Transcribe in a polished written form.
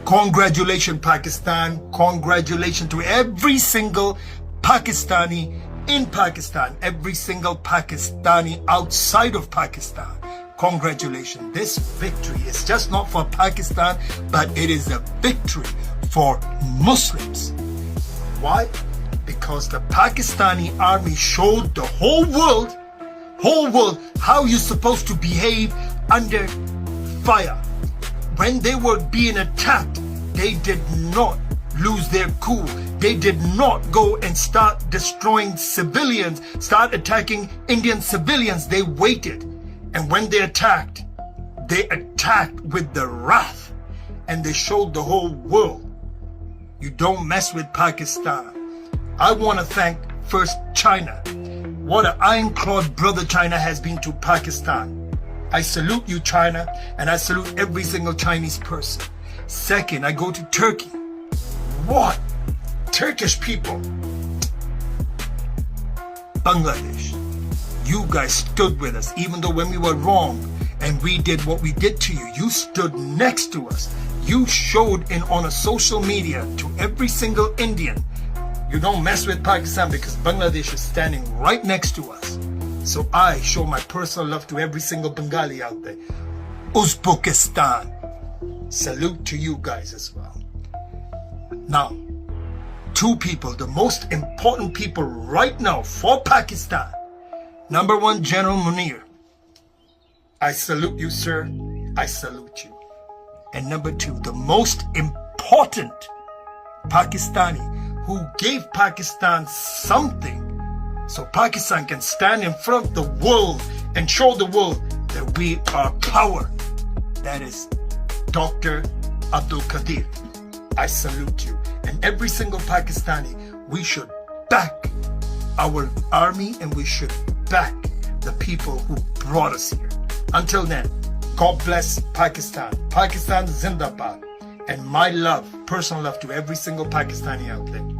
Congratulations, Pakistan. Congratulations to every single Pakistani in Pakistan, every single Pakistani outside of Pakistan. Congratulations. This victory is just not for Pakistan, but it is a victory for Muslims. Why? Because the Pakistani army showed the whole world, how you're supposed to behave under fire. When they were being attacked, they did not lose their cool. They did not go and start destroying civilians, start attacking Indian civilians. They waited. And when they attacked with the wrath. And they showed the whole world, you don't mess with Pakistan. I want to thank first China. What an ironclad brother China has been to Pakistan. I salute you, China, and I salute every single Chinese person. Second, I go to Turkey. What? Turkish people. Bangladesh. You guys stood with us, even though when we were wrong and we did what we did to you, you stood next to us. You showed on a social media to every single Indian, you don't mess with Pakistan because Bangladesh is standing right next to us. So I show my personal love to every single Bengali out there. Uzbekistan. Salute to you guys as well. Now, two people, the most important people right now for Pakistan. Number one, General Munir. I salute you, sir. I salute you. And number two, the most important Pakistani who gave Pakistan something so Pakistan can stand in front of the world and show the world that we are power. That is Dr. Abdul Qadir. I salute you. And every single Pakistani, we should back our army and we should back the people who brought us here. Until then, God bless Pakistan. Pakistan Zindabad. And my love, personal love to every single Pakistani out there.